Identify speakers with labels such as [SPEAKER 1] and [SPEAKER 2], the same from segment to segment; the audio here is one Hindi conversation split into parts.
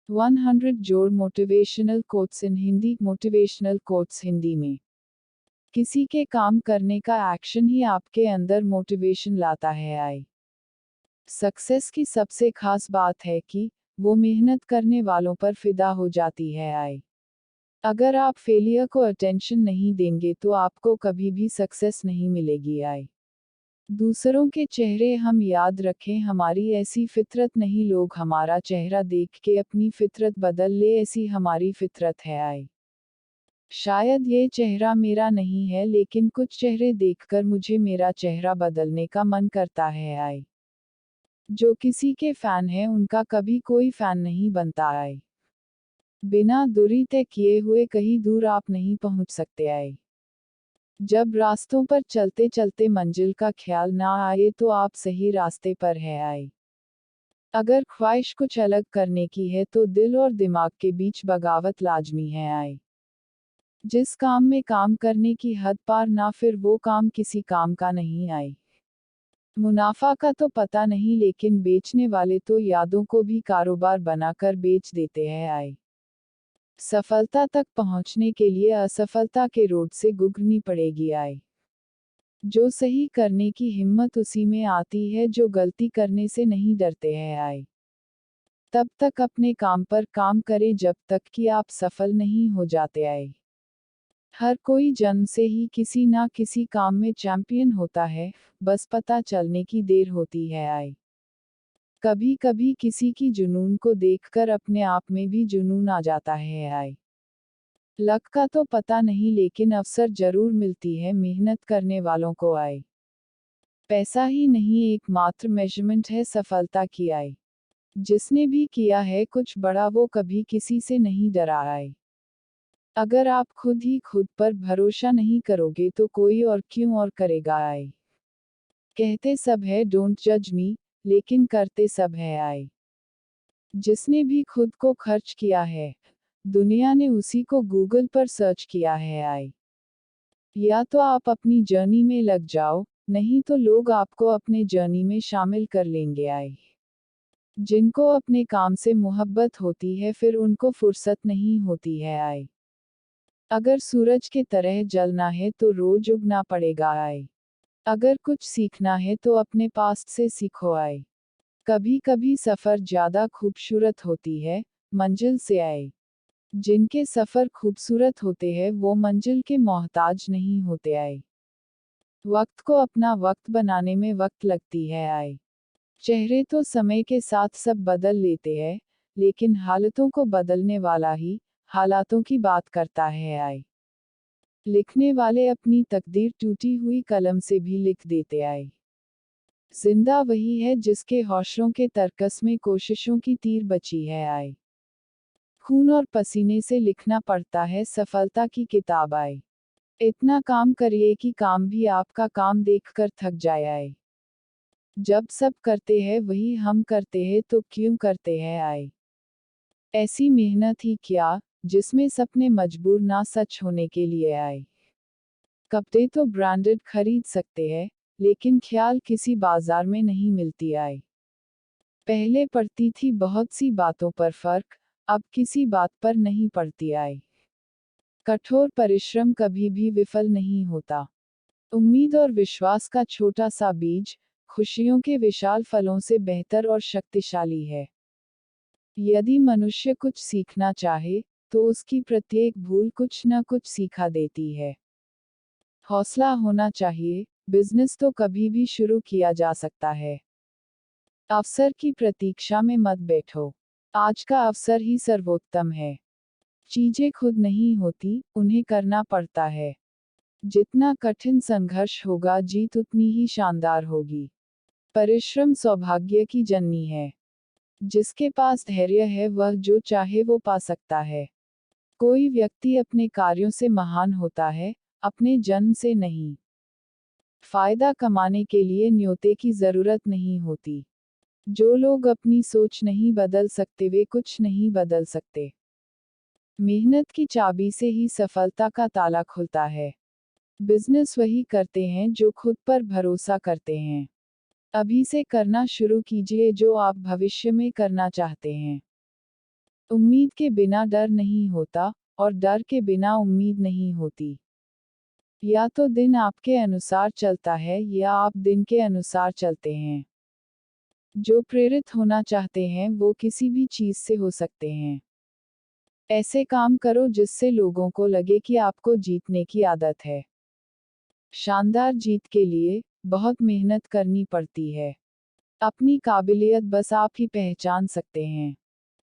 [SPEAKER 1] 100 जोड़ motivational quotes in Hindi. Motivational quotes Hindi में किसी के काम करने का एक्शन ही आपके अंदर मोटिवेशन लाता है। सक्सेस की सबसे खास बात है कि वो मेहनत करने वालों पर फिदा हो जाती है। अगर आप फेलियर को अटेंशन नहीं देंगे तो आपको कभी भी सक्सेस नहीं मिलेगी। दूसरों के चेहरे हम याद रखें, हमारी ऐसी फितरत नहीं लोग हमारा चेहरा देख के अपनी फितरत बदल ले, ऐसी हमारी फितरत है। शायद ये चेहरा मेरा नहीं है लेकिन कुछ चेहरे देखकर मुझे मेरा चेहरा बदलने का मन करता है। जो किसी के फैन है उनका कभी कोई फैन नहीं बनता। बिना दूरी तय किए हुए कहीं दूर आप नहीं पहुंच सकते। जब रास्तों पर चलते चलते मंजिल का ख्याल ना आए तो आप सही रास्ते पर है। अगर ख्वाहिश कुछ अलग करने की है तो दिल और दिमाग के बीच बगावत लाजमी है। जिस काम में काम करने की हद पार ना, फिर वो काम किसी काम का नहीं। मुनाफा का तो पता नहीं लेकिन बेचने वाले तो यादों को भी कारोबार बनाकर बेच देते हैं। सफलता तक पहुंचने के लिए असफलता के रोड से गुजरनी पड़ेगी। जो सही करने की हिम्मत उसी में आती है जो गलती करने से नहीं डरते हैं। तब तक अपने काम पर काम करें जब तक कि आप सफल नहीं हो जाते। हर कोई जन्म से ही किसी ना किसी काम में चैंपियन होता है, बस पता चलने की देर होती है। कभी कभी किसी की जुनून को देखकर अपने आप में भी जुनून आ जाता है। लक का तो पता नहीं लेकिन अवसर जरूर मिलती है मेहनत करने वालों को। पैसा ही नहीं एकमात्र मेजरमेंट है सफलता की। जिसने भी किया है कुछ बड़ा वो कभी किसी से नहीं डरा। अगर आप खुद ही खुद पर भरोसा नहीं करोगे तो कोई और क्यों और करेगा। कहते सब है डोंट जज मी, लेकिन करते सब है। जिसने भी खुद को खर्च किया है, दुनिया ने उसी को गूगल पर सर्च किया है। या तो आप अपनी जर्नी में लग जाओ, नहीं तो लोग आपको अपने जर्नी में शामिल कर लेंगे। जिनको अपने काम से मोहब्बत होती है फिर उनको फुर्सत नहीं होती है। अगर सूरज के तरह जलना है तो रोज उगना पड़ेगा। अगर कुछ सीखना है तो अपने पास्ट से सीखो। कभी कभी सफर ज्यादा खूबसूरत होती है मंजिल से। जिनके सफर खूबसूरत होते हैं वो मंजिल के मोहताज नहीं होते। वक्त को अपना वक्त बनाने में वक्त लगती है। चेहरे तो समय के साथ सब बदल लेते हैं, लेकिन हालतों को बदलने वाला ही हालातों की बात करता है। लिखने वाले अपनी तकदीर टूटी हुई कलम से भी लिख देते। जिंदा वही है जिसके हौसलों के तरकस में कोशिशों की तीर बची है। खून और पसीने से लिखना पड़ता है सफलता की किताब। इतना काम करिए कि काम भी आपका काम देखकर थक जाए। जब सब करते हैं वही हम करते हैं तो क्यों करते हैं। ऐसी मेहनत ही क्या जिसमें सपने मजबूर ना सच होने के लिए। कपड़े तो ब्रांडेड खरीद सकते हैं, लेकिन ख्याल किसी बाजार में नहीं मिलती। पहले पड़ती थी बहुत सी बातों पर फर्क, अब किसी बात पर नहीं पड़ती। कठोर परिश्रम कभी भी विफल नहीं होता। उम्मीद और विश्वास का छोटा सा बीज खुशियों के विशाल फलों से बेहतर और शक्तिशाली है। यदि मनुष्य कुछ सीखना चाहे, तो उसकी प्रत्येक भूल कुछ न कुछ सीखा देती है। हौसला होना चाहिए, बिजनेस तो कभी भी शुरू किया जा सकता है। अवसर की प्रतीक्षा में मत बैठो। आज का अवसर ही सर्वोत्तम है। चीजें खुद नहीं होती, उन्हें करना पड़ता है। जितना कठिन संघर्ष होगा जीत उतनी ही शानदार होगी। परिश्रम सौभाग्य की जननी है। जिसके पास धैर्य है वह जो चाहे वो पा सकता है। कोई व्यक्ति अपने कार्यों से महान होता है, अपने जन्म से नहीं। फायदा कमाने के लिए न्योते की जरूरत नहीं होती। जो लोग अपनी सोच नहीं बदल सकते वे कुछ नहीं बदल सकते। मेहनत की चाबी से ही सफलता का ताला खुलता है। बिजनेस वही करते हैं जो खुद पर भरोसा करते हैं। अभी से करना शुरू कीजिए जो आप भविष्य में करना चाहते हैं। उम्मीद के बिना डर नहीं होता, और डर के बिना उम्मीद नहीं होती। या तो दिन आपके अनुसार चलता है या आप दिन के अनुसार चलते हैं। जो प्रेरित होना चाहते हैं वो किसी भी चीज से हो सकते हैं। ऐसे काम करो जिससे लोगों को लगे कि आपको जीतने की आदत है। शानदार जीत के लिए बहुत मेहनत करनी पड़ती है। अपनी काबिलियत बस आप ही पहचान सकते हैं।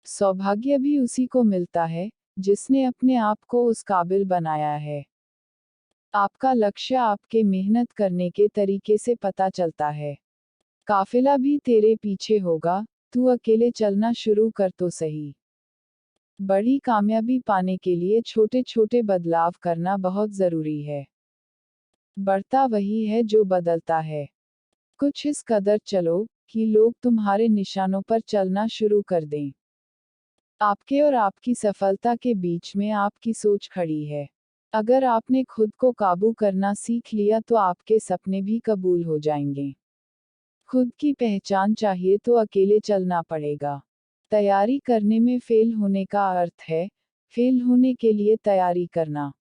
[SPEAKER 1] सौभाग्य भी उसी को मिलता है जिसने अपने आप को उस काबिल बनाया है। आपका लक्ष्य आपके मेहनत करने के तरीके से पता चलता है। काफिला भी तेरे पीछे होगा, तू अकेले चलना शुरू कर तो सही। बड़ी कामयाबी पाने के लिए छोटे छोटे बदलाव करना बहुत जरूरी है। बढ़ता वही है जो बदलता है। कुछ इस कदर चलो कि लोग तुम्हारे निशानों पर चलना शुरू कर दें। आपके और आपकी सफलता के बीच में आपकी सोच खड़ी है। अगर आपने खुद को काबू करना सीख लिया तो आपके सपने भी कबूल हो जाएंगे। खुद की पहचान चाहिए तो अकेले चलना पड़ेगा। तैयारी करने में फेल होने का अर्थ है फेल होने के लिए तैयारी करना।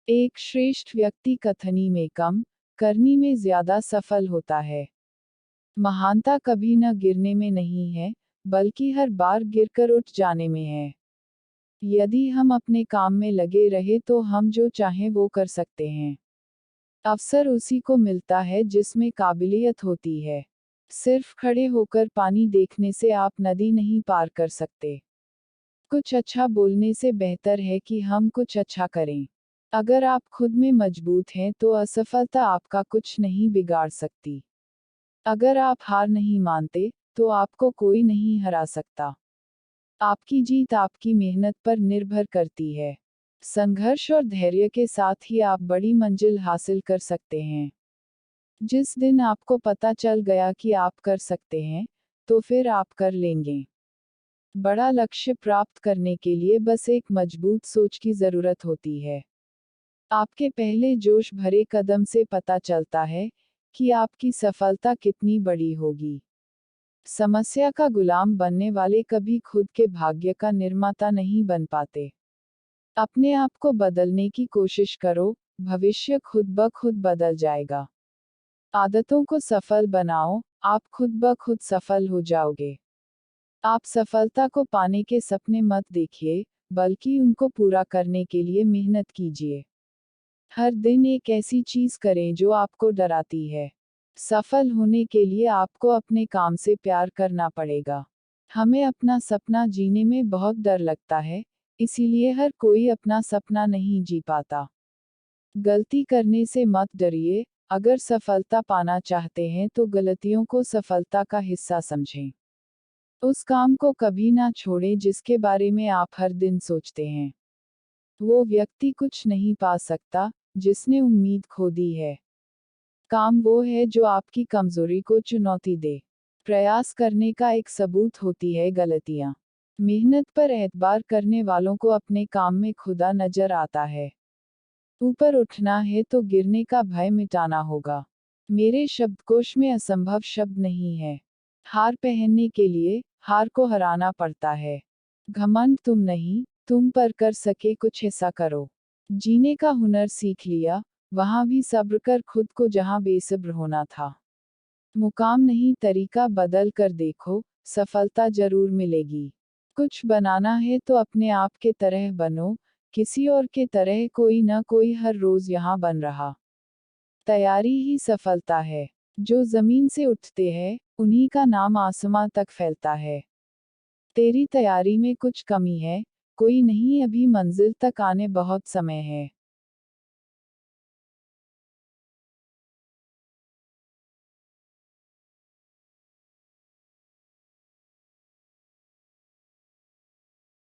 [SPEAKER 1] एक श्रेष्ठ व्यक्ति कथनी में कम, करनी में ज्यादा सफल होता है। महानता कभी न गिरने में नहीं है, बल्कि हर बार गिरकर उठ जाने में है। यदि हम अपने काम में लगे रहे तो हम जो चाहें वो कर सकते हैं। अवसर उसी को मिलता है जिसमें काबिलियत होती है। सिर्फ खड़े होकर पानी देखने से आप नदी नहीं पार कर सकते। कुछ अच्छा बोलने से बेहतर है कि हम कुछ अच्छा करें। अगर आप खुद में मजबूत हैं तो असफलता आपका कुछ नहीं बिगाड़ सकती। अगर आप हार नहीं मानते तो आपको कोई नहीं हरा सकता। आपकी जीत आपकी मेहनत पर निर्भर करती है। संघर्ष और धैर्य के साथ ही आप बड़ी मंजिल हासिल कर सकते हैं। जिस दिन आपको पता चल गया कि आप कर सकते हैं, तो फिर आप कर लेंगे। बड़ा लक्ष्य प्राप्त करने के लिए बस एक मजबूत सोच की जरूरत होती है। आपके पहले जोश भरे कदम से पता चलता है कि आपकी सफलता कितनी बड़ी होगी। समस्या का गुलाम बनने वाले कभी खुद के भाग्य का निर्माता नहीं बन पाते। अपने आप को बदलने की कोशिश करो, भविष्य खुद ब खुद बदल जाएगा। आदतों को सफल बनाओ, आप खुद ब खुद सफल हो जाओगे। आप सफलता को पाने के सपने मत देखिए, बल्कि उनको पूरा करने के लिए मेहनत कीजिए। हर दिन एक ऐसी चीज करें जो आपको डराती है। सफल होने के लिए आपको अपने काम से प्यार करना पड़ेगा। हमें अपना सपना जीने में बहुत डर लगता है, इसीलिए हर कोई अपना सपना नहीं जी पाता। गलती करने से मत डरिए, अगर सफलता पाना चाहते हैं तो गलतियों को सफलता का हिस्सा समझें। उस काम को कभी ना छोड़ें जिसके बारे में आप हर दिन सोचते हैं। वो व्यक्ति कुछ नहीं पा सकता जिसने उम्मीद खो दी है। काम वो है जो आपकी कमजोरी को चुनौती दे। प्रयास करने का एक सबूत होती है गलतियां। मेहनत पर एतबार करने वालों को अपने काम में खुदा नजर आता है। ऊपर उठना है तो गिरने का भय मिटाना होगा। मेरे शब्दकोश में असंभव शब्द नहीं है। हार पहनने के लिए हार को हराना पड़ता है। घमंड तुम नहीं, तुम पर कर सके कुछ ऐसा करो। जीने का हुनर सीख लिया, वहां भी सब्र कर खुद को जहां बेसब्र होना था। मुकाम नहीं तरीका बदल कर देखो, सफलता जरूर मिलेगी। कुछ बनाना है तो अपने आप के तरह बनो, किसी और के तरह कोई न कोई हर रोज यहाँ बन रहा। तैयारी ही सफलता है। जो जमीन से उठते हैं, उन्हीं का नाम आसमां तक फैलता है। तेरी तैयारी में कुछ कमी है, कोई नहीं, अभी मंजिल तक आने बहुत समय है।